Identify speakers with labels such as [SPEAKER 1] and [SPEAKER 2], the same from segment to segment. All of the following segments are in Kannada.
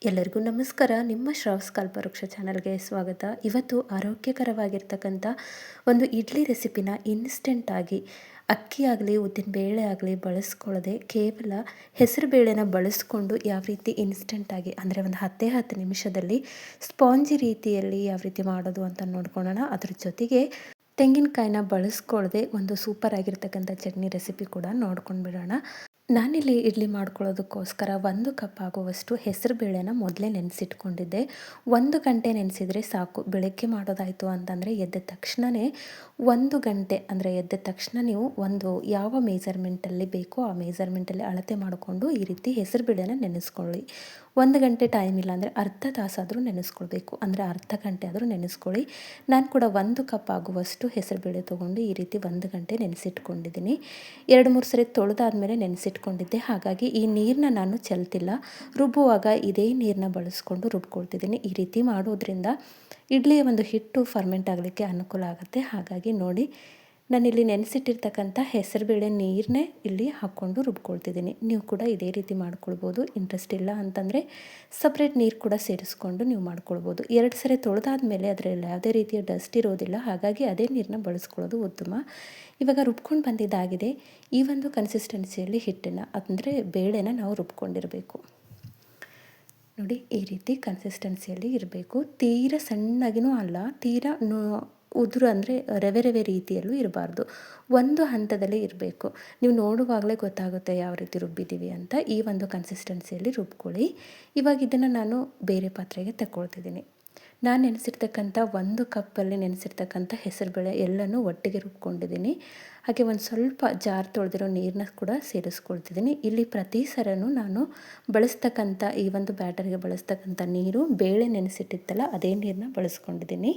[SPEAKER 1] ಎಲ್ಲರಿಗೂ ನಮಸ್ಕಾರ. ನಿಮ್ಮ ಶ್ರಾವ್ಸ್ ಕಲ್ಪವೃಕ್ಷ ಚಾನಲ್ಗೆ ಸ್ವಾಗತ. ಇವತ್ತು ಆರೋಗ್ಯಕರವಾಗಿರ್ತಕ್ಕಂಥ ಒಂದು ಇಡ್ಲಿ ರೆಸಿಪಿನ ಇನ್ಸ್ಟೆಂಟಾಗಿ ಅಕ್ಕಿ ಆಗಲಿ ಉದ್ದಿನ ಬೇಳೆ ಆಗಲಿ ಬಳಸ್ಕೊಳ್ಳದೆ ಕೇವಲ ಹೆಸರು ಬೇಳೆನ ಬಳಸ್ಕೊಂಡು ಯಾವ ರೀತಿ ಇನ್ಸ್ಟೆಂಟಾಗಿ ಅಂದರೆ ಒಂದು 10 ನಿಮಿಷದಲ್ಲಿ ಸ್ಪಾಂಜಿ ರೀತಿಯಲ್ಲಿ ಯಾವ ರೀತಿ ಮಾಡೋದು ಅಂತ ನೋಡ್ಕೊಳ್ಳೋಣ. ಅದ್ರ ಜೊತೆಗೆ ತೆಂಗಿನಕಾಯಿನ ಬಳಸ್ಕೊಳ್ಳದೆ ಒಂದು ಸೂಪರ್ ಆಗಿರ್ತಕ್ಕಂಥ ಚಟ್ನಿ ರೆಸಿಪಿ ಕೂಡ ನೋಡ್ಕೊಂಡು ಬಿಡೋಣ. ನಾನಿಲ್ಲಿ ಇಡ್ಲಿ ಮಾಡ್ಕೊಳ್ಳೋದಕ್ಕೋಸ್ಕರ 1 ಕಪ್ ಆಗುವಷ್ಟು ಹೆಸರು ಬೇಳೆನ ಮೊದಲೇ ನೆನೆಸಿಟ್ಕೊಂಡಿದ್ದೆ. 1 ಗಂಟೆ ನೆನೆಸಿದರೆ ಸಾಕು. ಬೆಳಗ್ಗೆ ಮಾಡೋದಾಯಿತು ಅಂತಂದರೆ ಎದ್ದ ತಕ್ಷಣವೇ 1 ಗಂಟೆ ಅಂದರೆ ಎದ್ದ ತಕ್ಷಣ ನೀವು ಒಂದು ಯಾವ ಮೆಜರ್ಮೆಂಟಲ್ಲಿ ಬೇಕೋ ಆ ಮೆಜರ್ಮೆಂಟಲ್ಲಿ ಅಳತೆ ಮಾಡಿಕೊಂಡು ಈ ರೀತಿ ಹೆಸರು ಬೇಳೆನ ನೆನೆಸ್ಕೊಳ್ಳಿ. 1 ಗಂಟೆ ಟೈಮ್ ಇಲ್ಲ ಅಂದರೆ ಅರ್ಧ ತಾಸಾದರೂ ನೆನೆಸ್ಕೊಳ್ಬೇಕು. ಅಂದರೆ ಅರ್ಧ ಗಂಟೆ ಆದರೂ ನೆನೆಸ್ಕೊಳ್ಳಿ. ನಾನು ಕೂಡ 1 ಕಪ್ ಆಗುವಷ್ಟು ಹೆಸರುಬೇಳೆ ತೊಗೊಂಡು ಈ ರೀತಿ 1 ಗಂಟೆ ನೆನೆಸಿಟ್ಕೊಂಡಿದ್ದೀನಿ. 2-3 ಸರಿ ತೊಳೆದಾದ್ಮೇಲೆ ನೆನೆಸಿಟ್ಕೊಂಡಿದ್ದೆ. ಹಾಗಾಗಿ ಈ ನೀರನ್ನ ನಾನು ಚೆಲ್ತಿಲ್ಲ. ರುಬ್ಬುವಾಗ ಇದೇ ನೀರನ್ನ ಬಳಸ್ಕೊಂಡು ರುಬ್ಕೊಳ್ತಿದ್ದೀನಿ. ಈ ರೀತಿ ಮಾಡೋದ್ರಿಂದ ಇಡ್ಲಿಯ ಒಂದು ಹಿಟ್ಟು ಫರ್ಮೆಂಟ್ ಆಗಲಿಕ್ಕೆ ಅನುಕೂಲ ಆಗುತ್ತೆ. ಹಾಗಾಗಿ ನೋಡಿ, ನಾನಿಲ್ಲಿ ನೆನೆಸಿಟ್ಟಿರ್ತಕ್ಕಂಥ ಹೆಸರುಬೇಳೆ ನೀರನ್ನೇ ಇಲ್ಲಿ ಹಾಕ್ಕೊಂಡು ರುಬ್ಕೊಳ್ತಿದ್ದೀನಿ. ನೀವು ಕೂಡ ಇದೇ ರೀತಿ ಮಾಡ್ಕೊಳ್ಬೋದು. ಇಂಟ್ರೆಸ್ಟ್ ಇಲ್ಲ ಅಂತಂದರೆ ಸಪ್ರೇಟ್ ನೀರು ಕೂಡ ಸೇರಿಸ್ಕೊಂಡು ನೀವು ಮಾಡ್ಕೊಳ್ಬೋದು. 2 ಸರಿ ತೊಳೆದಾದ್ಮೇಲೆ ಅದರಲ್ಲಿ ಯಾವುದೇ ರೀತಿಯ ಡಸ್ಟ್ ಇರೋದಿಲ್ಲ. ಹಾಗಾಗಿ ಅದೇ ನೀರನ್ನ ಬಳಸ್ಕೊಳ್ಳೋದು ಉತ್ತಮ. ಇವಾಗ ರುಬ್ಕೊಂಡು ಬಂದಿದ್ದಾಗಿದೆ. ಈ ಒಂದು ಕನ್ಸಿಸ್ಟೆನ್ಸಿಯಲ್ಲಿ ಹಿಟ್ಟನ್ನು ಅಂದರೆ ಬೇಳೆನ ನಾವು ರುಬ್ಕೊಂಡಿರಬೇಕು. ನೋಡಿ, ಈ ರೀತಿ ಕನ್ಸಿಸ್ಟೆನ್ಸಿಯಲ್ಲಿ ಇರಬೇಕು. ತೀರಾ ಸಣ್ಣಗಿನೂ ಅಲ್ಲ, ತೀರಾ ಉದುರು ಅಂದರೆ ರವೆ ರೀತಿಯಲ್ಲೂ ಇರಬಾರ್ದು. ಒಂದು ಹಂತದಲ್ಲಿ ಇರಬೇಕು. ನೀವು ನೋಡುವಾಗಲೇ ಗೊತ್ತಾಗುತ್ತೆ ಯಾವ ರೀತಿ ರುಬ್ಬಿದ್ದೀವಿ ಅಂತ. ಈ ಒಂದು ಕನ್ಸಿಸ್ಟೆನ್ಸಿಯಲ್ಲಿ ರುಬ್ಕೊಳ್ಳಿ. ಇವಾಗ ಇದನ್ನು ನಾನು ಬೇರೆ ಪಾತ್ರೆಗೆ ತಗೊಳ್ತಿದ್ದೀನಿ. ನಾನು ನೆನೆಸಿರ್ತಕ್ಕಂಥ 1 ಕಪ್ಪಲ್ಲಿ ನೆನೆಸಿರ್ತಕ್ಕಂಥ ಹೆಸರುಬೇಳೆ ಎಲ್ಲನೂ ಒಟ್ಟಿಗೆ ರುಬ್ಕೊಂಡಿದ್ದೀನಿ. ಹಾಗೆ ಒಂದು ಸ್ವಲ್ಪ ಜಾರ್ ತೊಳೆದಿರೋ ನೀರನ್ನ ಕೂಡ ಸೇರಿಸ್ಕೊಳ್ತಿದ್ದೀನಿ. ಇಲ್ಲಿ ಪ್ರತಿ ಸರನೂ ನಾನು ಬಳಸ್ತಕ್ಕಂಥ ಈ ಒಂದು ಬ್ಯಾಟರ್ಗೆ ಬಳಸ್ತಕ್ಕಂಥ ನೀರು ಬೇಳೆ ನೆನೆಸಿಟ್ಟಿತ್ತಲ್ಲ ಅದೇ ನೀರನ್ನ ಬಳಸ್ಕೊಂಡಿದ್ದೀನಿ.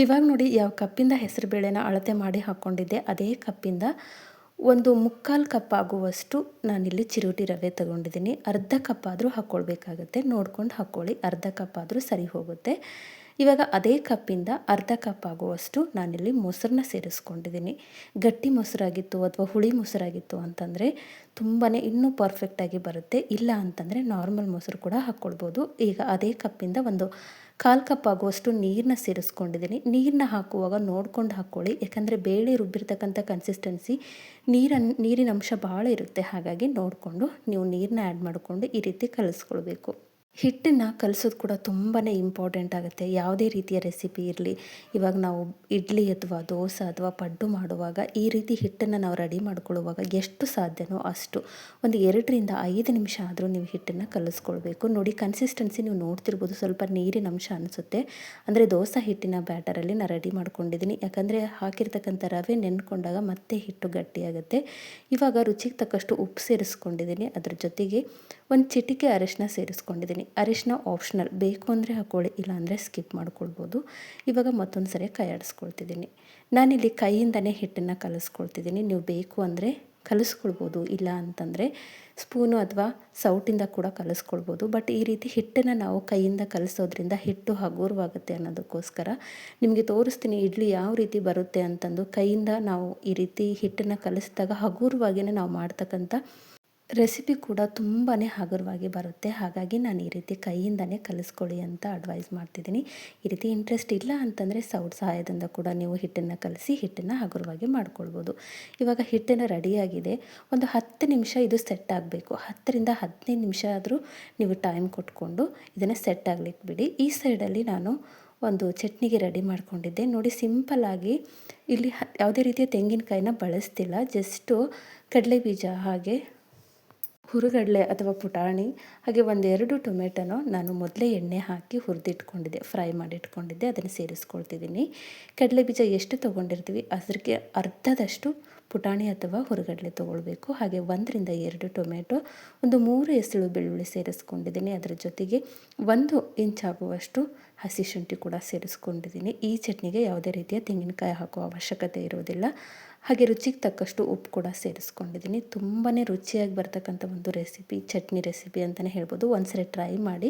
[SPEAKER 1] ಇವಾಗ ನೋಡಿ, ಯಾವ ಕಪ್ಪಿಂದ ಹೆಸರುಬೇಳೆನ ಅಳತೆ ಮಾಡಿ ಹಾಕ್ಕೊಂಡಿದ್ದೆ ಅದೇ ಕಪ್ಪಿಂದ ಒಂದು 3/4 ಕಪ್ ಆಗುವಷ್ಟು ನಾನಿಲ್ಲಿ ಚಿರೋಟಿ ರವೆ ತೊಗೊಂಡಿದ್ದೀನಿ. ಅರ್ಧ ಕಪ್ ಆದರೂ ಹಾಕ್ಕೊಳ್ಬೇಕಾಗತ್ತೆ. ನೋಡ್ಕೊಂಡು ಹಾಕ್ಕೊಳ್ಳಿ. ಅರ್ಧ ಕಪ್ ಆದರೂ ಸರಿ ಹೋಗುತ್ತೆ. ಇವಾಗ ಅದೇ ಕಪ್ಪಿಂದ ಅರ್ಧ ಕಪ್ ಆಗುವಷ್ಟು ನಾನಿಲ್ಲಿ ಮೊಸರನ್ನ ಸೇರಿಸ್ಕೊಂಡಿದ್ದೀನಿ. ಗಟ್ಟಿ ಮೊಸರಾಗಿತ್ತು ಅಥವಾ ಹುಳಿ ಮೊಸರಾಗಿತ್ತು ಅಂತಂದರೆ ತುಂಬಾ ಇನ್ನೂ ಪರ್ಫೆಕ್ಟಾಗಿ ಬರುತ್ತೆ. ಇಲ್ಲ ಅಂತಂದರೆ ನಾರ್ಮಲ್ ಮೊಸರು ಕೂಡ ಹಾಕ್ಕೊಳ್ಬೋದು. ಈಗ ಅದೇ ಕಪ್ಪಿಂದ ಒಂದು 1/4 ಕಪ್ ಆಗುವಷ್ಟು ನೀರನ್ನ ಸೇರಿಸ್ಕೊಂಡಿದ್ದೀನಿ. ನೀರನ್ನ ಹಾಕುವಾಗ ನೋಡ್ಕೊಂಡು ಹಾಕ್ಕೊಳ್ಳಿ. ಯಾಕಂದರೆ ಬೇಳೆ ರುಬ್ಬಿರ್ತಕ್ಕಂಥ ಕನ್ಸಿಸ್ಟೆನ್ಸಿ ನೀರಿನ ಅಂಶ ಭಾಳ ಇರುತ್ತೆ. ಹಾಗಾಗಿ ನೋಡಿಕೊಂಡು ನೀವು ನೀರನ್ನ ಆ್ಯಡ್ ಮಾಡಿಕೊಂಡು ಈ ರೀತಿ ಕಲಿಸ್ಕೊಳ್ಬೇಕು. ಹಿಟ್ಟನ್ನು ಕಲಿಸೋದು ಕೂಡ ತುಂಬಾ ಇಂಪಾರ್ಟೆಂಟ್ ಆಗುತ್ತೆ. ಯಾವುದೇ ರೀತಿಯ ರೆಸಿಪಿ ಇರಲಿ, ಇವಾಗ ನಾವು ಇಡ್ಲಿ ಅಥವಾ ದೋಸೆ ಅಥವಾ ಪಡ್ಡು ಮಾಡುವಾಗ ಈ ರೀತಿ ಹಿಟ್ಟನ್ನು ನಾವು ರೆಡಿ ಮಾಡ್ಕೊಳ್ಳುವಾಗ ಎಷ್ಟು ಸಾಧ್ಯನೋ ಅಷ್ಟು ಒಂದು 2-5 ನಿಮಿಷ ಆದರೂ ನೀವು ಹಿಟ್ಟನ್ನು ಕಲಿಸ್ಕೊಳ್ಬೇಕು. ನೋಡಿ, ಕನ್ಸಿಸ್ಟೆನ್ಸಿ ನೀವು ನೋಡ್ತಿರ್ಬೋದು, ಸ್ವಲ್ಪ ನೀರಿನ ಅಂಶ ಅನಿಸುತ್ತೆ. ಅಂದರೆ ದೋಸೆ ಹಿಟ್ಟಿನ ಬ್ಯಾಟರಲ್ಲಿ ನಾನು ರೆಡಿ ಮಾಡ್ಕೊಂಡಿದ್ದೀನಿ. ಯಾಕಂದರೆ ಹಾಕಿರ್ತಕ್ಕಂಥ ರವೆ ನೆನ್ಕೊಂಡಾಗ ಮತ್ತೆ ಹಿಟ್ಟು ಗಟ್ಟಿಯಾಗುತ್ತೆ. ಇವಾಗ ರುಚಿಗೆ ತಕ್ಕಷ್ಟು ಉಪ್ಪು ಸೇರಿಸ್ಕೊಂಡಿದ್ದೀನಿ. ಅದ್ರ ಜೊತೆಗೆ ಒಂದು ಚಿಟಿಕೆ ಅರಿಶಿನ ಸೇರಿಸ್ಕೊಂಡಿದ್ದೀನಿ. ಅರಿಶಿನ ಆಪ್ಷನಲ್, ಬೇಕು ಅಂದರೆ ಹಾಕ್ಕೊಳ್ಳಿ, ಇಲ್ಲಾಂದರೆ ಸ್ಕಿಪ್ ಮಾಡ್ಕೊಳ್ಬೋದು. ಇವಾಗ ಮತ್ತೊಂದು ಸರಿ ಕೈ ಆಡಿಸ್ಕೊಳ್ತಿದ್ದೀನಿ. ನಾನಿಲ್ಲಿ ಕೈಯಿಂದನೇ ಹಿಟ್ಟನ್ನು ಕಲಿಸ್ಕೊಳ್ತಿದ್ದೀನಿ. ನೀವು ಬೇಕು ಅಂದರೆ ಕಲಿಸ್ಕೊಳ್ಬೋದು, ಇಲ್ಲ ಅಂತಂದರೆ ಸ್ಪೂನು ಅಥವಾ ಸೌಟಿಂದ ಕೂಡ ಕಲಿಸ್ಕೊಳ್ಬೋದು. ಬಟ್ ಈ ರೀತಿ ಹಿಟ್ಟನ್ನು ನಾವು ಕೈಯಿಂದ ಕಲಿಸೋದ್ರಿಂದ ಹಿಟ್ಟು ಹಗುರವಾಗುತ್ತೆ ಅನ್ನೋದಕ್ಕೋಸ್ಕರ ನಿಮಗೆ ತೋರಿಸ್ತೀನಿ ಇಡ್ಲಿ ಯಾವ ರೀತಿ ಬರುತ್ತೆ ಅಂತಂದು. ಕೈಯಿಂದ ನಾವು ಈ ರೀತಿ ಹಿಟ್ಟನ್ನು ಕಲಿಸಿದಾಗ ಹಗುರವಾಗಿಯೇ ನಾವು ಮಾಡ್ತಕ್ಕಂಥ ರೆಸಿಪಿ ಕೂಡ ತುಂಬಾ ಹಗುರವಾಗಿ ಬರುತ್ತೆ. ಹಾಗಾಗಿ ನಾನು ಈ ರೀತಿ ಕೈಯಿಂದನೇ ಕಲಿಸ್ಕೊಳ್ಳಿ ಅಂತ ಅಡ್ವೈಸ್ ಮಾಡ್ತಿದ್ದೀನಿ. ಈ ರೀತಿ ಇಂಟ್ರೆಸ್ಟ್ ಇಲ್ಲ ಅಂತಂದರೆ ಸೌಟ್ ಸಹಾಯದಿಂದ ಕೂಡ ನೀವು ಹಿಟ್ಟನ್ನು ಕಲಿಸಿ ಹಿಟ್ಟನ್ನು ಹಗುರವಾಗಿ ಮಾಡ್ಕೊಳ್ಬೋದು. ಇವಾಗ ಹಿಟ್ಟನ್ನು ರೆಡಿಯಾಗಿದೆ. ಒಂದು 10 ನಿಮಿಷ ಇದು ಸೆಟ್ ಆಗಬೇಕು. 10-15 ನಿಮಿಷ ಆದರೂ ನೀವು ಟೈಮ್ ಕೊಟ್ಕೊಂಡು ಇದನ್ನು ಸೆಟ್ ಆಗಲಿಕ್ಕೆ ಬಿಡಿ. ಈ ಸೈಡಲ್ಲಿ ನಾನು ಒಂದು ಚಟ್ನಿಗೆ ರೆಡಿ ಮಾಡ್ಕೊಂಡಿದ್ದೆ. ನೋಡಿ, ಸಿಂಪಲ್ಲಾಗಿ ಇಲ್ಲಿ ಯಾವುದೇ ರೀತಿಯ ತೆಂಗಿನಕಾಯಿನ ಬಳಸ್ತಿಲ್ಲ. ಜಸ್ಟು ಕಡಲೆ ಬೀಜ, ಹಾಗೆ ಹುರುಗಡಲೆ ಅಥವಾ ಪುಟಾಣಿ, ಹಾಗೆ 1-2 ಟೊಮೆಟೊನೋ ನಾನು ಮೊದಲೇ ಎಣ್ಣೆ ಹಾಕಿ ಹುರಿದಿಟ್ಕೊಂಡಿದ್ದೆ, ಫ್ರೈ ಮಾಡಿ ಇಟ್ಕೊಂಡಿದ್ದೆ, ಅದನ್ನು ಸೇರಿಸ್ಕೊಳ್ತಿದ್ದೀನಿ. ಕಡಲೆ ಬೀಜ ಎಷ್ಟು ತೊಗೊಂಡಿರ್ತೀವಿ ಅದಕ್ಕೆ ಅರ್ಧದಷ್ಟು ಪುಟಾಣಿ ಅಥವಾ ಹುರುಗಡಲೆ ತೊಗೊಳ್ಬೇಕು. ಹಾಗೆ 1-2 ಟೊಮೆಟೊ, ಒಂದು 3 ಎಸಳು ಬೆಳ್ಳುಳ್ಳಿ ಸೇರಿಸ್ಕೊಂಡಿದ್ದೀನಿ. ಅದರ ಜೊತೆಗೆ 1 ಇಂಚ್ ಆಗುವಷ್ಟು ಹಸಿ ಶುಂಠಿ ಕೂಡ ಸೇರಿಸ್ಕೊಂಡಿದ್ದೀನಿ. ಈ ಚಟ್ನಿಗೆ ಯಾವುದೇ ರೀತಿಯ ತೆಂಗಿನಕಾಯಿ ಹಾಕೋ ಅವಶ್ಯಕತೆ ಇರೋದಿಲ್ಲ. ಹಾಗೆ ರುಚಿಗೆ ತಕ್ಕಷ್ಟು ಉಪ್ಪು ಕೂಡ ಸೇರಿಸ್ಕೊಂಡಿದ್ದೀನಿ. ತುಂಬಾ ರುಚಿಯಾಗಿ ಬರ್ತಕ್ಕಂಥ ಒಂದು ರೆಸಿಪಿ, ಚಟ್ನಿ ರೆಸಿಪಿ ಅಂತಲೇ ಹೇಳ್ಬೋದು. ಒಂದ್ಸರಿ ಟ್ರೈ ಮಾಡಿ.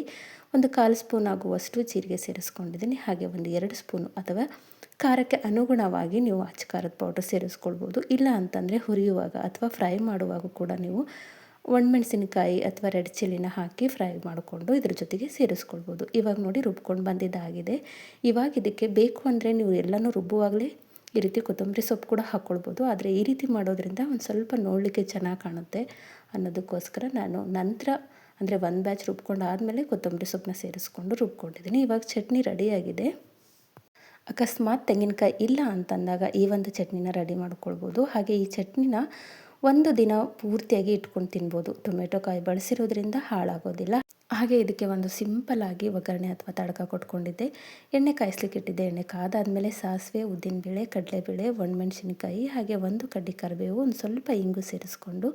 [SPEAKER 1] ಒಂದು 1/4 ಸ್ಪೂನ್ ಆಗುವಷ್ಟು ಜೀರಿಗೆ ಸೇರಿಸ್ಕೊಂಡಿದ್ದೀನಿ. ಹಾಗೆ 1-2 ಸ್ಪೂನು ಅಥವಾ ಖಾರಕ್ಕೆ ಅನುಗುಣವಾಗಿ ನೀವು ಅಚ್ಚ ಖಾರದ ಪೌಡರ್ ಸೇರಿಸ್ಕೊಳ್ಬೋದು. ಇಲ್ಲ ಅಂತಂದರೆ ಹುರಿಯುವಾಗ ಅಥವಾ ಫ್ರೈ ಮಾಡುವಾಗ ಕೂಡ ನೀವು ಒಣಮೆಣಸಿನಕಾಯಿ ಅಥವಾ ರೆಡ್ ಚಿಲ್ಲಿನ ಹಾಕಿ ಫ್ರೈ ಮಾಡಿಕೊಂಡು ಇದ್ರ ಜೊತೆಗೆ ಸೇರಿಸ್ಕೊಳ್ಬೋದು. ಇವಾಗ ನೋಡಿ ರುಬ್ಕೊಂಡು ಬಂದಿದ್ದಾಗಿದೆ. ಇವಾಗ ಇದಕ್ಕೆ ಬೇಕು ಅಂದರೆ ನೀವು ಎಲ್ಲನೂ ರುಬ್ಬುವಾಗಲೇ ಈ ರೀತಿ ಕೊತ್ತಂಬರಿ ಸೊಪ್ಪು ಕೂಡ ಹಾಕ್ಕೊಳ್ಬೋದು. ಆದರೆ ಈ ರೀತಿ ಮಾಡೋದ್ರಿಂದ ಒಂದು ಸ್ವಲ್ಪ ನೋಡಲಿಕ್ಕೆ ಚೆನ್ನಾಗಿ ಕಾಣುತ್ತೆ ಅನ್ನೋದಕ್ಕೋಸ್ಕರ ನಾನು ನಂತರ ಅಂದರೆ ಒಂದು ಬ್ಯಾಚ್ ರುಬ್ಕೊಂಡು ಆದಮೇಲೆ ಕೊತ್ತಂಬರಿ ಸೊಪ್ಪನ್ನ ಸೇರಿಸ್ಕೊಂಡು ರುಬ್ಕೊಂಡಿದ್ದೀನಿ. ಇವಾಗ ಚಟ್ನಿ ರೆಡಿಯಾಗಿದೆ. ಅಕಸ್ಮಾತ್ ತೆಂಗಿನಕಾಯಿ ಇಲ್ಲ ಅಂತಂದಾಗ ಈ ಒಂದು ಚಟ್ನಿನ ರೆಡಿ ಮಾಡ್ಕೊಳ್ಬೋದು. ಹಾಗೆ ಈ ಚಟ್ನಿನ ಒಂದು ದಿನ ಪೂರ್ತಿಯಾಗಿ ಇಟ್ಕೊಂಡು ತಿನ್ಬೋದು. ಟೊಮೆಟೊ ಕಾಯಿ ಬಳಸಿರೋದ್ರಿಂದ ಹಾಳಾಗೋದಿಲ್ಲ. ಹಾಗೆ ಇದಕ್ಕೆ ಒಂದು ಸಿಂಪಲ್ಲಾಗಿ ಒಗ್ಗರಣೆ ಅಥವಾ ತಡಕ ಕೊಟ್ಕೊಂಡಿದ್ದೆ. ಎಣ್ಣೆ ಕಾಯಿಸ್ಲಿಕ್ಕೆ ಇಟ್ಟಿದ್ದೆ. ಎಣ್ಣೆ ಕಾದಾದಮೇಲೆ ಸಾಸಿವೆ, ಉದ್ದಿನಬೇಳೆ, ಕಡಲೆಬೇಳೆ, ಒಣಮೆಣಸಿನಕಾಯಿ ಹಾಗೆ ಒಂದು ಕಡ್ಡಿ ಕರಿಬೇವು, ಒಂದು ಸ್ವಲ್ಪ ಇಂಗು ಸೇರಿಸ್ಕೊಂಡು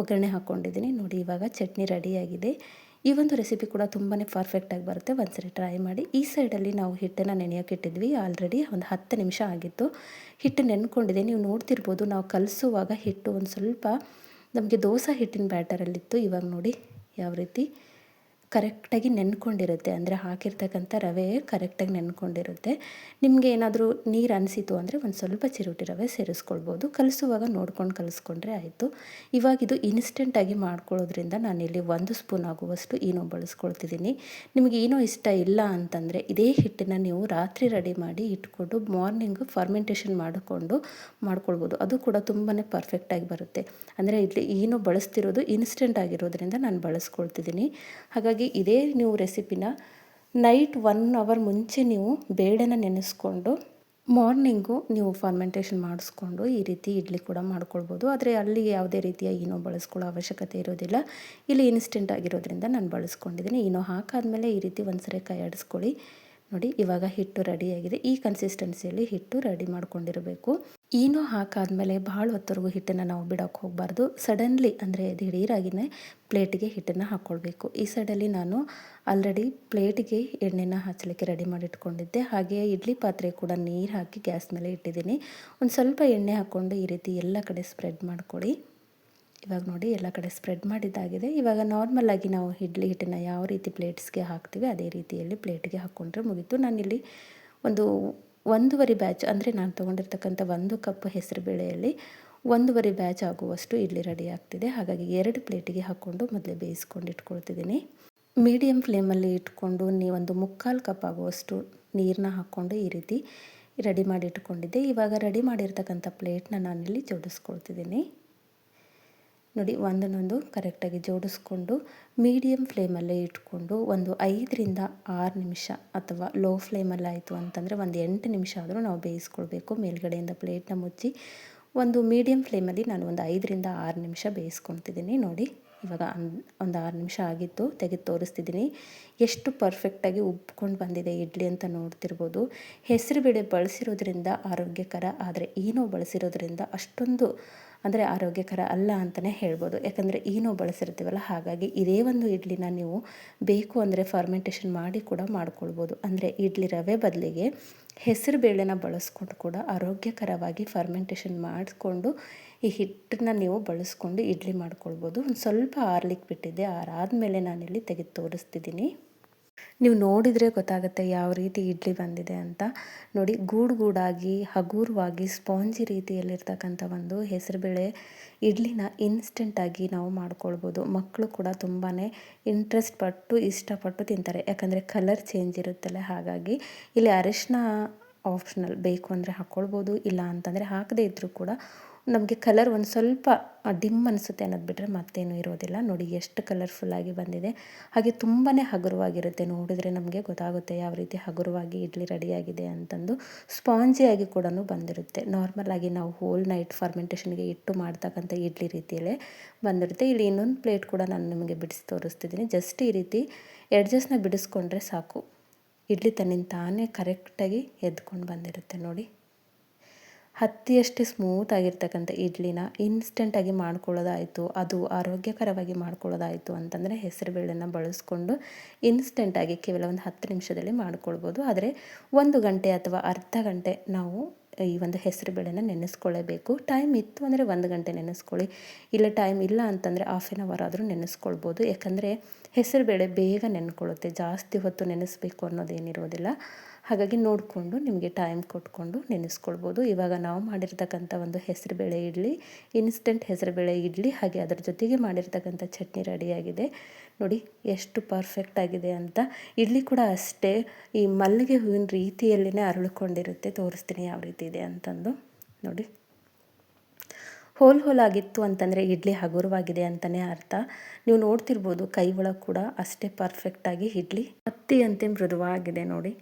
[SPEAKER 1] ಒಗ್ಗರಣೆ ಹಾಕ್ಕೊಂಡಿದ್ದೀನಿ. ನೋಡಿ ಇವಾಗ ಚಟ್ನಿ ರೆಡಿಯಾಗಿದೆ. ಈ ಒಂದು ರೆಸಿಪಿ ಕೂಡ ತುಂಬಾ ಪರ್ಫೆಕ್ಟಾಗಿ ಬರುತ್ತೆ. ಒಂದ್ಸರಿ ಟ್ರೈ ಮಾಡಿ. ಈ ಸೈಡಲ್ಲಿ ನಾವು ಹಿಟ್ಟನ್ನು ನೆನೆಯೋಕೆ ಇಟ್ಟಿದ್ವಿ. ಆಲ್ರೆಡಿ ಒಂದು 10 ನಿಮಿಷ ಆಗಿತ್ತು. ಹಿಟ್ಟು ನೆನ್ಕೊಂಡಿದೆ. ನೀವು ನೋಡ್ತಿರ್ಬೋದು, ನಾವು ಕಲಿಸುವಾಗ ಹಿಟ್ಟು ಒಂದು ಸ್ವಲ್ಪ ನಮಗೆ ದೋಸೆ ಹಿಟ್ಟಿನ ಬ್ಯಾಟರಲ್ಲಿತ್ತು. ಇವಾಗ ನೋಡಿ ಯಾವ ರೀತಿ ಕರೆಕ್ಟಾಗಿ ನೆನ್ಕೊಂಡಿರುತ್ತೆ. ಅಂದರೆ ಹಾಕಿರ್ತಕ್ಕಂಥ ರವೆ ಕರೆಕ್ಟಾಗಿ ನೆನ್ಕೊಂಡಿರುತ್ತೆ. ನಿಮಗೆ ಏನಾದರೂ ನೀರು ಅನಿಸಿತು ಅಂದರೆ ಒಂದು ಸ್ವಲ್ಪ ಚಿರೋಟಿ ರವೆ ಸೇರಿಸ್ಕೊಳ್ಬೋದು. ಕಲಿಸುವಾಗ ನೋಡ್ಕೊಂಡು ಕಲಿಸ್ಕೊಂಡ್ರೆ ಆಯಿತು. ಇವಾಗಿದು ಇನ್ಸ್ಟೆಂಟಾಗಿ ಮಾಡ್ಕೊಳ್ಳೋದ್ರಿಂದ ನಾನಿಲ್ಲಿ 1 ಸ್ಪೂನ್ ಆಗುವಷ್ಟು ಈನೋ ಬಳಸ್ಕೊಳ್ತಿದ್ದೀನಿ. ನಿಮಗೆ ಏನೋ ಇಷ್ಟ ಇಲ್ಲ ಅಂತಂದರೆ ಇದೇ ಹಿಟ್ಟನ್ನು ನೀವು ರಾತ್ರಿ ರೆಡಿ ಮಾಡಿ ಇಟ್ಕೊಂಡು ಮಾರ್ನಿಂಗು ಫರ್ಮೆಂಟೇಷನ್ ಮಾಡಿಕೊಂಡು ಮಾಡ್ಕೊಳ್ಬೋದು. ಅದು ಕೂಡ ತುಂಬಾ ಪರ್ಫೆಕ್ಟಾಗಿ ಬರುತ್ತೆ. ಅಂದರೆ ಇಲ್ಲಿ ಏನೋ ಬಳಸ್ತಿರೋದು ಇನ್ಸ್ಟೆಂಟ್ ಆಗಿರೋದ್ರಿಂದ ನಾನು ಬಳಸ್ಕೊಳ್ತಿದ್ದೀನಿ. ಹಾಗಾಗಿ ಇದೇ ನೀವು ರೆಸಿಪಿನ ನೈಟ್ 1 ಅವರ್ ಮುಂಚೆ ನೀವು ಬೇಳೆನ ನೆನೆಸ್ಕೊಂಡು ಮಾರ್ನಿಂಗು ನೀವು ಫರ್ಮೆಂಟೇಷನ್ ಮಾಡಿಸ್ಕೊಂಡು ಈ ರೀತಿ ಇಡ್ಲಿ ಕೂಡ ಮಾಡ್ಕೊಳ್ಬೋದು. ಆದರೆ ಅಲ್ಲಿ ಯಾವುದೇ ರೀತಿಯ ಈನೋ ಬಳಸ್ಕೊಳ್ಳೋ ಅವಶ್ಯಕತೆ ಇರೋದಿಲ್ಲ. ಇಲ್ಲಿ ಇನ್ಸ್ಟೆಂಟ್ ಆಗಿರೋದ್ರಿಂದ ನಾನು ಬಳಸ್ಕೊಂಡಿದ್ದೀನಿ. ಈನೋ ಹಾಕಾದ್ಮೇಲೆ ಈ ರೀತಿ ಒಂದ್ಸರಿ ಕೈ ಆಡಿಸ್ಕೊಳ್ಳಿ. ನೋಡಿ ಇವಾಗ ಹಿಟ್ಟು ರೆಡಿಯಾಗಿದೆ. ಈ ಕನ್ಸಿಸ್ಟೆನ್ಸಿಯಲ್ಲಿ ಹಿಟ್ಟು ರೆಡಿ ಮಾಡ್ಕೊಂಡಿರಬೇಕು. ಈನೋ ಹಾಕಾದ್ಮೇಲೆ ಭಾಳ ಹೊತ್ತವರೆಗೂ ಹಿಟ್ಟನ್ನು ನಾವು ಬಿಡೋಕ್ಕೆ ಹೋಗಬಾರ್ದು. ಸಡನ್ಲಿ ಅಂದರೆ ದಿಢೀರಾಗಿಯೇ ಪ್ಲೇಟಿಗೆ ಹಿಟ್ಟನ್ನು ಹಾಕ್ಕೊಳ್ಬೇಕು. ಈ ಸೈಡಲ್ಲಿ ನಾನು ಆಲ್ರೆಡಿ ಪ್ಲೇಟಿಗೆ ಎಣ್ಣೆನ ಹಚ್ಚಲಿಕ್ಕೆ ರೆಡಿ ಮಾಡಿ ಇಟ್ಕೊಂಡಿದ್ದೆ. ಹಾಗೆಯೇ ಇಡ್ಲಿ ಪಾತ್ರೆ ಕೂಡ ನೀರು ಹಾಕಿ ಗ್ಯಾಸ್ ಮೇಲೆ ಇಟ್ಟಿದ್ದೀನಿ. ಒಂದು ಸ್ವಲ್ಪ ಎಣ್ಣೆ ಹಾಕ್ಕೊಂಡು ಈ ರೀತಿ ಎಲ್ಲ ಕಡೆ ಸ್ಪ್ರೆಡ್ ಮಾಡ್ಕೊಳ್ಳಿ. ಇವಾಗ ನೋಡಿ ಎಲ್ಲ ಕಡೆ ಸ್ಪ್ರೆಡ್ ಮಾಡಿದ್ದಾಗಿದೆ. ಇವಾಗ ನಾರ್ಮಲಾಗಿ ನಾವು ಇಡ್ಲಿ ಹಿಟ್ಟನ್ನು ಯಾವ ರೀತಿ ಪ್ಲೇಟ್ಸ್ಗೆ ಹಾಕ್ತೀವಿ ಅದೇ ರೀತಿಯಲ್ಲಿ ಪ್ಲೇಟ್ಗೆ ಹಾಕ್ಕೊಂಡ್ರೆ ಮುಗೀತು. ನಾನಿಲ್ಲಿ ಒಂದು 1.5 ಬ್ಯಾಚ್ ಅಂದರೆ ನಾನು ತೊಗೊಂಡಿರ್ತಕ್ಕಂಥ 1 ಕಪ್ ಹೆಸರು ಬೇಳೆಯಲ್ಲಿ 1.5 ಬ್ಯಾಚ್ ಆಗುವಷ್ಟು ಇಡ್ಲಿ ರೆಡಿ ಆಗ್ತಿದೆ. ಹಾಗಾಗಿ 2 ಪ್ಲೇಟಿಗೆ ಹಾಕ್ಕೊಂಡು ಮೊದಲೇ ಬೇಯಿಸ್ಕೊಂಡು ಇಟ್ಕೊಳ್ತಿದ್ದೀನಿ. ಮೀಡಿಯಮ್ ಫ್ಲೇಮಲ್ಲಿ ಇಟ್ಕೊಂಡು ನೀವೊಂದು 3/4 ಕಪ್ ಆಗುವಷ್ಟು ನೀರನ್ನ ಹಾಕ್ಕೊಂಡು ಈ ರೀತಿ ರೆಡಿ ಮಾಡಿ ಇಟ್ಕೊಂಡಿದ್ದೆ. ಇವಾಗ ರೆಡಿ ಮಾಡಿರ್ತಕ್ಕಂಥ ಪ್ಲೇಟ್ನ ನಾನಿಲ್ಲಿ ಜೋಡಿಸ್ಕೊಳ್ತಿದ್ದೀನಿ. ನೋಡಿ ಒಂದನ್ನೊಂದು ಕರೆಕ್ಟಾಗಿ ಜೋಡಿಸ್ಕೊಂಡು ಮೀಡಿಯಮ್ ಫ್ಲೇಮಲ್ಲೇ ಇಟ್ಕೊಂಡು ಒಂದು 5ರಿಂದ 6 ನಿಮಿಷ ಅಥವಾ ಲೋ ಫ್ಲೇಮಲ್ಲಿ ಆಯಿತು ಅಂತಂದರೆ ಒಂದು 8 ನಿಮಿಷ ಆದರೂ ನಾವು ಬೇಯಿಸ್ಕೊಳ್ಬೇಕು. ಮೇಲ್ಗಡೆಯಿಂದ ಪ್ಲೇಟ್ನ ಮುಚ್ಚಿ ಒಂದು ಮೀಡಿಯಮ್ ಫ್ಲೇಮಲ್ಲಿ ನಾನು ಒಂದು 5ರಿಂದ 6 ನಿಮಿಷ ಬೇಯಿಸ್ಕೊಳ್ತಿದ್ದೀನಿ. ನೋಡಿ ಇವಾಗ ಒಂದು 6 ನಿಮಿಷ ಆಗಿತ್ತು, ತೆಗೆದು ತೋರಿಸ್ತಿದ್ದೀನಿ. ಎಷ್ಟು ಪರ್ಫೆಕ್ಟಾಗಿ ಉಬ್ಕೊಂಡು ಬಂದಿದೆ ಇಡ್ಲಿ ಅಂತ ನೋಡ್ತಿರ್ಬೋದು. ಹೆಸರುಬೇಳೆ ಬಳಸಿರೋದ್ರಿಂದ ಆರೋಗ್ಯಕರ, ಆದರೆ ಈನೋ ಬಳಸಿರೋದ್ರಿಂದ ಅಷ್ಟೊಂದು ಅಂದರೆ ಆರೋಗ್ಯಕರ ಅಲ್ಲ ಅಂತಲೇ ಹೇಳ್ಬೋದು. ಯಾಕಂದರೆ ಈನೋ ಬಳಸಿರ್ತೀವಲ್ಲ, ಹಾಗಾಗಿ ಇದೇ ಒಂದು ಇಡ್ಲಿನ ನೀವು ಬೇಕು ಅಂದರೆ ಫರ್ಮೆಂಟೇಷನ್ ಮಾಡಿ ಕೂಡ ಮಾಡ್ಕೊಳ್ಬೋದು. ಅಂದರೆ ಇಡ್ಲಿ ರವೆ ಬದಲಿಗೆ ಹೆಸರು ಬೇಳೆನ ಬಳಸ್ಕೊಂಡು ಕೂಡ ಆರೋಗ್ಯಕರವಾಗಿ ಫರ್ಮೆಂಟೇಷನ್ ಮಾಡಿಕೊಂಡು ಈ ಹಿಟ್ಟನ್ನು ನೀವು ಬಳಸ್ಕೊಂಡು ಇಡ್ಲಿ ಮಾಡ್ಕೊಳ್ಬೋದು. ಒಂದು ಸ್ವಲ್ಪ ಆರ್ಲಿಕ್ಕೆ ಬಿಟ್ಟಿದ್ದೆ, ಆರಾದಮೇಲೆ ನಾನಿಲ್ಲಿ ತೆಗೆದು ತೋರಿಸ್ತಿದ್ದೀನಿ. ನೀವು ನೋಡಿದರೆ ಗೊತ್ತಾಗುತ್ತೆ ಯಾವ ರೀತಿ ಇಡ್ಲಿ ಬಂದಿದೆ ಅಂತ. ನೋಡಿ ಗೂಡಾಗಿ ಹಗುರವಾಗಿ ಸ್ಪಾಂಜಿ ರೀತಿಯಲ್ಲಿರ್ತಕ್ಕಂಥ ಒಂದು ಹೆಸರುಬೇಳೆ ಇಡ್ಲಿನ ಇನ್ಸ್ಟೆಂಟಾಗಿ ನಾವು ಮಾಡ್ಕೊಳ್ಬೋದು. ಮಕ್ಕಳು ಕೂಡ ತುಂಬಾ ಇಂಟ್ರೆಸ್ಟ್ ಪಟ್ಟು ಇಷ್ಟಪಟ್ಟು ತಿಂತಾರೆ. ಯಾಕಂದರೆ ಕಲರ್ ಚೇಂಜ್ ಇರುತ್ತಲ್ಲ, ಹಾಗಾಗಿ ಇಲ್ಲಿ ಅರಿಶಿನ ಆಪ್ಷನಲ್, ಬೇಕು ಅಂದರೆ ಹಾಕ್ಕೊಳ್ಬೋದು, ಇಲ್ಲ ಅಂತಂದರೆ ಹಾಕದೇ ಇದ್ದರೂ ಕೂಡ ನಮಗೆ ಕಲರ್ ಒಂದು ಸ್ವಲ್ಪ ಡಿಮ್ ಅನಿಸುತ್ತೆ ಅನ್ನೋದು ಬಿಟ್ಟರೆ ಮತ್ತೇನು ಇರೋದಿಲ್ಲ. ನೋಡಿ ಎಷ್ಟು ಕಲರ್ಫುಲ್ಲಾಗಿ ಬಂದಿದೆ. ಹಾಗೆ ತುಂಬಾ ಹಗುರವಾಗಿರುತ್ತೆ. ನೋಡಿದರೆ ನಮಗೆ ಗೊತ್ತಾಗುತ್ತೆ ಯಾವ ರೀತಿ ಹಗುರವಾಗಿ ಇಡ್ಲಿ ರೆಡಿಯಾಗಿದೆ ಅಂತಂದು. ಸ್ಪಾಂಜಿಯಾಗಿ ಕೂಡ ಬಂದಿರುತ್ತೆ. ನಾರ್ಮಲಾಗಿ ನಾವು ಹೋಲ್ ನೈಟ್ ಫರ್ಮೆಂಟೇಷನ್ಗೆ ಇಟ್ಟು ಮಾಡ್ತಕ್ಕಂಥ ಇಡ್ಲಿ ರೀತಿಯಲ್ಲೇ ಬಂದಿರುತ್ತೆ. ಇಲ್ಲಿ ಇನ್ನೊಂದು ಪ್ಲೇಟ್ ಕೂಡ ನಾನು ನಿಮಗೆ ಬಿಡಿಸಿ ತೋರಿಸ್ತಿದ್ದೀನಿ. ಜಸ್ಟ್ ಈ ರೀತಿ ಎಡ್ಜಸ್ನ ಬಿಡಿಸ್ಕೊಂಡ್ರೆ ಸಾಕು, ಇಡ್ಲಿ ತನ್ನಿಂದ ತಾನೇ ಕರೆಕ್ಟಾಗಿ ಎದ್ಕೊಂಡು ಬಂದಿರುತ್ತೆ. ನೋಡಿ ಹತ್ತಿಯಷ್ಟೇ ಸ್ಮೂತಾಗಿರ್ತಕ್ಕಂಥ ಇಡ್ಲಿನ ಇನ್ಸ್ಟೆಂಟಾಗಿ ಮಾಡ್ಕೊಳ್ಳೋದಾಯಿತು, ಅದು ಆರೋಗ್ಯಕರವಾಗಿ ಮಾಡ್ಕೊಳ್ಳೋದಾಯಿತು ಅಂತಂದರೆ ಹೆಸರುಬೇಳೆನ ಬಳಸ್ಕೊಂಡು ಇನ್ಸ್ಟೆಂಟಾಗಿ ಕೇವಲ ಒಂದು 10 ನಿಮಿಷದಲ್ಲಿ ಮಾಡ್ಕೊಳ್ಬೋದು. ಆದರೆ 1 ಗಂಟೆ ಅಥವಾ ಅರ್ಧ ಗಂಟೆ ನಾವು ಈ ಒಂದು ಹೆಸರು ಬೇಳೆನ ನೆನೆಸ್ಕೊಳ್ಳೇಬೇಕು. ಟೈಮ್ ಇತ್ತು ಅಂದರೆ 1 ಗಂಟೆ ನೆನೆಸ್ಕೊಳ್ಳಿ, ಇಲ್ಲ ಟೈಮ್ ಇಲ್ಲ ಅಂತಂದರೆ ಹಾಫ್ ಆನ್ ಅವರ್ ಆದರೂ ನೆನೆಸ್ಕೊಳ್ಬೋದು. ಯಾಕಂದರೆ ಹೆಸರುಬೇಳೆ ಬೇಗ ನೆನ್ಕೊಳ್ಳುತ್ತೆ, ಜಾಸ್ತಿ ಹೊತ್ತು ನೆನೆಸಬೇಕು ಅನ್ನೋದೇನಿರೋದಿಲ್ಲ. ಹಾಗಾಗಿ ನೋಡಿಕೊಂಡು ನಿಮಗೆ ಟೈಮ್ ಕೊಟ್ಕೊಂಡು ನೆನೆಸ್ಕೊಳ್ಬೋದು. ಇವಾಗ ನಾವು ಮಾಡಿರ್ತಕ್ಕಂಥ ಒಂದು ಹೆಸರುಬೇಳೆ ಇಡ್ಲಿ, ಇನ್ಸ್ಟೆಂಟ್ ಹೆಸರುಬೇಳೆ ಇಡ್ಲಿ, ಹಾಗೆ ಅದರ ಜೊತೆಗೆ ಮಾಡಿರ್ತಕ್ಕಂಥ ಚಟ್ನಿ ರೆಡಿಯಾಗಿದೆ. ನೋಡಿ ಎಷ್ಟು ಪರ್ಫೆಕ್ಟ್ ಆಗಿದೆ ಅಂತ. ಇಡ್ಲಿ ಕೂಡ ಅಷ್ಟೇ ಈ ಮಲ್ಲಿಗೆ ಹೂವಿನ ರೀತಿಯಲ್ಲೇ ಅರಳಿಕೊಂಡಿರುತ್ತೆ. ತೋರಿಸ್ತೀನಿ ಯಾವ ರೀತಿ ಇದೆ ಅಂತಂದು. ನೋಡಿ, ಹೋಲಾಗಿತ್ತು ಅಂತಂದರೆ ಇಡ್ಲಿ ಹಗುರವಾಗಿದೆ ಅಂತಲೇ ಅರ್ಥ. ನೀವು ನೋಡ್ತಿರ್ಬೋದು ಕೈ ಒಳಗೆ ಕೂಡ ಅಷ್ಟೇ ಪರ್ಫೆಕ್ಟಾಗಿ ಇಡ್ಲಿ ಹತ್ತಿಯಂತೆ ಮೃದುವಾಗಿದೆ ನೋಡಿ.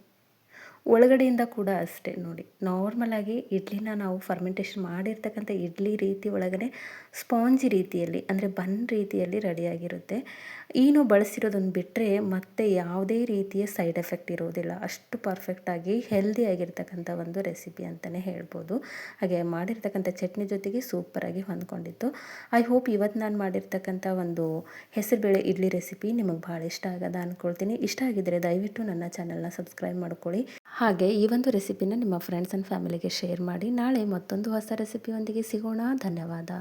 [SPEAKER 1] ಒಳಗಡೆಯಿಂದ ಕೂಡ ಅಷ್ಟೇ ನೋಡಿ, ನಾರ್ಮಲಾಗಿ ಇಡ್ಲಿನ ನಾವು ಫರ್ಮೆಂಟೇಷನ್ ಮಾಡಿರ್ತಕ್ಕಂಥ ಇಡ್ಲಿ ರೀತಿ ಒಳಗಡೆ ಸ್ಪಾಂಜಿ ರೀತಿಯಲ್ಲಿ ಅಂದರೆ ಬನ್ ರೀತಿಯಲ್ಲಿ ರೆಡಿಯಾಗಿರುತ್ತೆ. ಈನು ಬಳಸಿರೋದನ್ನು ಬಿಟ್ಟರೆ ಮತ್ತೆ ಯಾವುದೇ ರೀತಿಯ ಸೈಡ್ ಎಫೆಕ್ಟ್ ಇರೋದಿಲ್ಲ. ಅಷ್ಟು ಪರ್ಫೆಕ್ಟಾಗಿ ಹೆಲ್ದಿಯಾಗಿರ್ತಕ್ಕಂಥ ಒಂದು ರೆಸಿಪಿ ಅಂತಲೇ ಹೇಳ್ಬೋದು. ಹಾಗೆ ಮಾಡಿರ್ತಕ್ಕಂಥ ಚಟ್ನಿ ಜೊತೆಗೆ ಸೂಪರಾಗಿ ಹೊಂದ್ಕೊಂಡಿತ್ತು. ಐ ಹೋಪ್ ಇವತ್ತು ನಾನು ಮಾಡಿರ್ತಕ್ಕಂಥ ಒಂದು ಹೆಸರುಬೇಳೆ ಇಡ್ಲಿ ರೆಸಿಪಿ ನಿಮಗೆ ಭಾಳ ಇಷ್ಟ ಆಗದ ಅಂದ್ಕೊಳ್ತೀನಿ. ಇಷ್ಟ ಆಗಿದ್ದರೆ ದಯವಿಟ್ಟು ನನ್ನ ಚಾನಲ್ನ ಸಬ್ಸ್ಕ್ರೈಬ್ ಮಾಡ್ಕೊಳ್ಳಿ. ಹಾಗೆ ಈ ಒಂದು ರೆಸಿಪಿನ ನಿಮ್ಮ ಫ್ರೆಂಡ್ಸ್ ಆ್ಯಂಡ್ ಫ್ಯಾಮಿಲಿಗೆ ಶೇರ್ ಮಾಡಿ. ನಾಳೆ ಮತ್ತೊಂದು ಹೊಸ ರೆಸಿಪಿಯೊಂದಿಗೆ ಸಿಗೋಣ. ಧನ್ಯವಾದ.